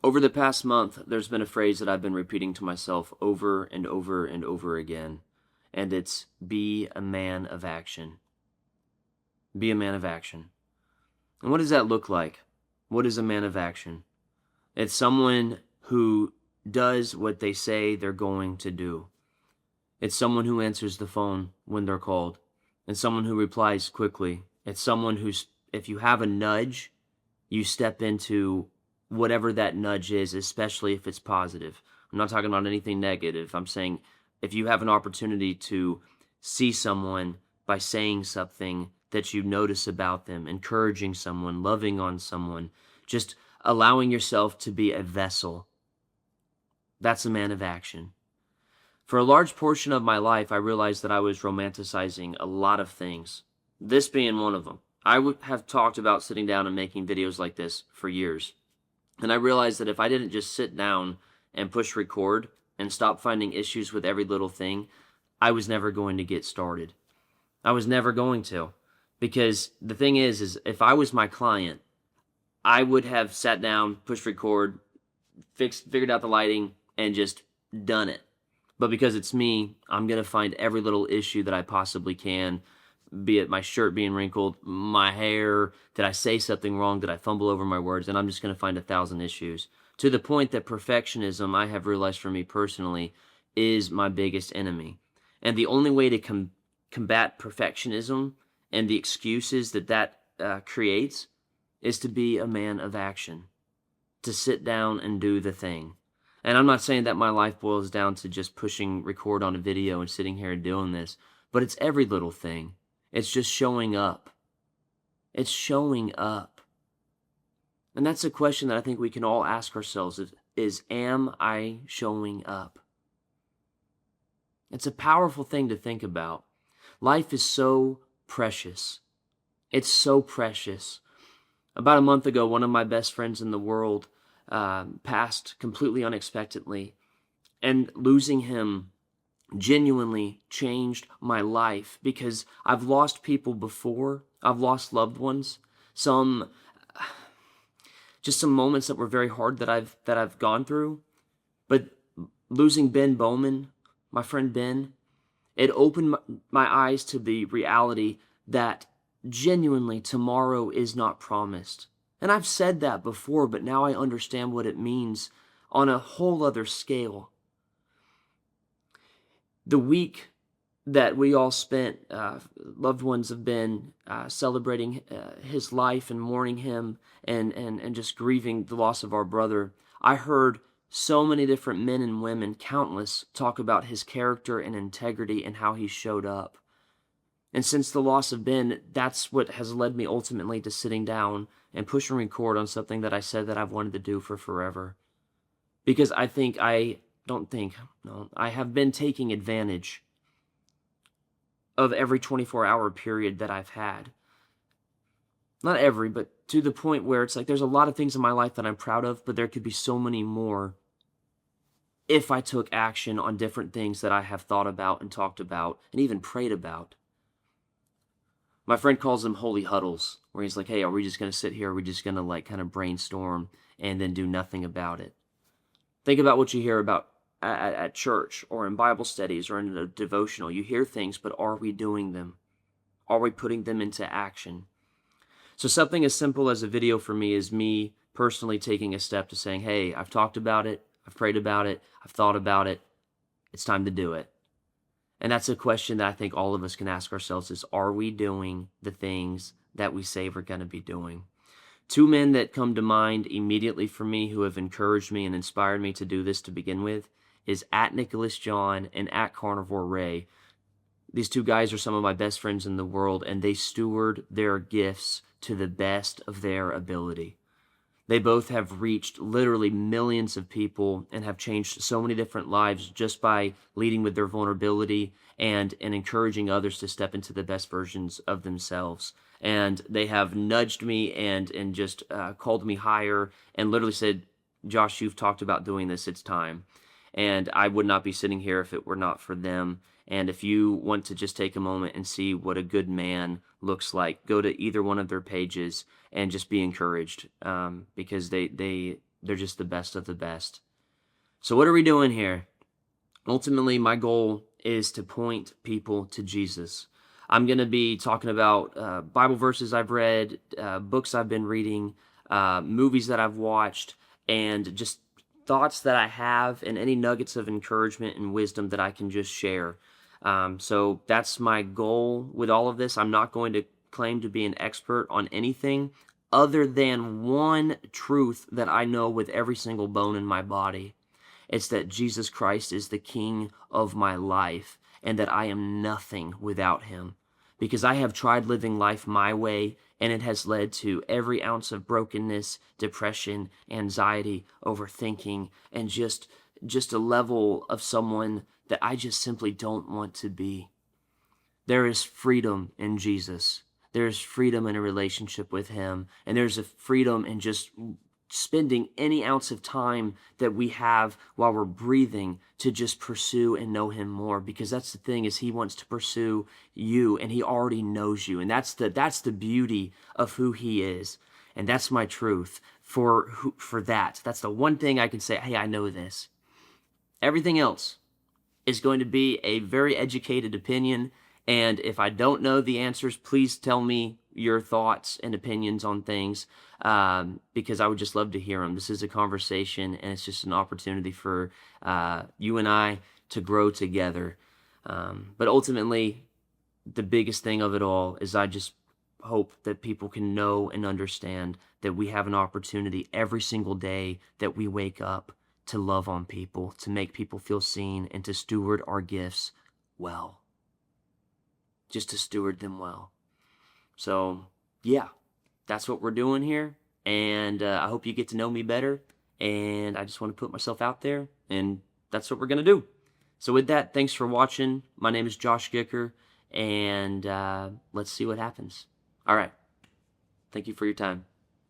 Over the past month, there's been a phrase that I've been repeating to myself over and over and over again, and it's be a man of action. Be a man of action. And what does that look like? What is a man of action? It's someone who does what they say they're going to do. It's someone who answers the phone when they're called, and someone who replies quickly. It's someone who's, if you have a nudge, you step into whatever that nudge is, especially if it's positive. I'm not talking about anything negative. I'm saying if you have an opportunity to see someone by saying something that you notice about them, encouraging someone, loving on someone, just allowing yourself to be a vessel, that's a man of action. For a large portion of my life, I realized that I was romanticizing a lot of things, this being one of them. I would have talked about sitting down and making videos like this for years. And I realized that if I didn't just sit down and push record and stop finding issues with every little thing, I was never going to get started. I was never going to. Because the thing is if I was my client, I would have sat down, pushed record, figured out the lighting, and just done it. But because it's me, I'm going to find every little issue that I possibly can, be it my shirt being wrinkled, my hair, did I say something wrong, did I fumble over my words, and I'm just going to find 1,000 issues. To the point that perfectionism, I have realized for me personally, is my biggest enemy. And the only way to combat perfectionism and the excuses that creates is to be a man of action, to sit down and do the thing. And I'm not saying that my life boils down to just pushing record on a video and sitting here and doing this, but it's every little thing. It's just showing up. It's showing up. And that's a question that I think we can all ask ourselves is am I showing up? It's a powerful thing to think about. Life is so precious. It's so precious. About a month ago, one of my best friends in the world passed completely unexpectedly, and losing him genuinely changed my life because I've lost people before. I've lost loved ones. Some moments that were very hard that I've gone through. But losing Ben Bowman, my friend Ben, it opened my eyes to the reality that genuinely tomorrow is not promised. And I've said that before, but now I understand what it means on a whole other scale. The week that we all spent, loved ones have been celebrating his life and mourning him and just grieving the loss of our brother, I heard so many different men and women, countless, talk about his character and integrity and how he showed up. And since the loss of Ben, that's what has led me ultimately to sitting down and pushing record on something that I said that I've wanted to do for forever. Because I have been taking advantage of every 24-hour period that I've had. Not every, but to the point where it's like there's a lot of things in my life that I'm proud of, but there could be so many more if I took action on different things that I have thought about and talked about and even prayed about. My friend calls them holy huddles, where he's like, hey, are we just going to sit here? Are we just going to kind of brainstorm and then do nothing about it? Think about what you hear about at church or in Bible studies or in a devotional. You hear things, but are we doing them? Are we putting them into action? So something as simple as a video for me is me personally taking a step to saying, hey, I've talked about it, I've prayed about it, I've thought about it, it's time to do it. And that's a question that I think all of us can ask ourselves is, are we doing the things that we say we're going to be doing? Two men that come to mind immediately for me who have encouraged me and inspired me to do this to begin with is at Nicholas John and at Carnivore Ray. These two guys are some of my best friends in the world, and they steward their gifts to the best of their ability. They both have reached literally millions of people and have changed so many different lives just by leading with their vulnerability and encouraging others to step into the best versions of themselves. And they have nudged me and just called me higher and literally said, Josh, you've talked about doing this, it's time. And I would not be sitting here if it were not for them. And if you want to just take a moment and see what a good man looks like, go to either one of their pages and just be encouraged, because they they're just the best of the best. So what are we doing here? Ultimately, my goal is to point people to Jesus. I'm going to be talking about Bible verses I've read, books I've been reading, movies that I've watched, and just thoughts that I have and any nuggets of encouragement and wisdom that I can just share. So that's my goal with all of this. I'm not going to claim to be an expert on anything other than one truth that I know with every single bone in my body. It's that Jesus Christ is the King of my life and that I am nothing without him. Because I have tried living life my way, and it has led to every ounce of brokenness, depression, anxiety, overthinking, and just a level of someone that I just simply don't want to be. There is freedom in Jesus. There is freedom in a relationship with him, and there's a freedom in just spending any ounce of time that we have while we're breathing to just pursue and know him more, because that's the thing, is he wants to pursue you and he already knows you, and that's the beauty of who he is. And that's my truth for that. That's the one thing I can say, hey, I know this. Everything else is going to be a very educated opinion, and if I don't know the answers, please tell me your thoughts and opinions on things, because I would just love to hear them. This is a conversation, and it's just an opportunity for you and I to grow together. But ultimately, the biggest thing of it all is I just hope that people can know and understand that we have an opportunity every single day that we wake up to love on people, to make people feel seen, and to steward our gifts well. Just to steward them well. So, yeah, that's what we're doing here. And I hope you get to know me better. And I just want to put myself out there. And that's what we're going to do. So with that, thanks for watching. My name is Josh Gicker. And let's see what happens. All right. Thank you for your time.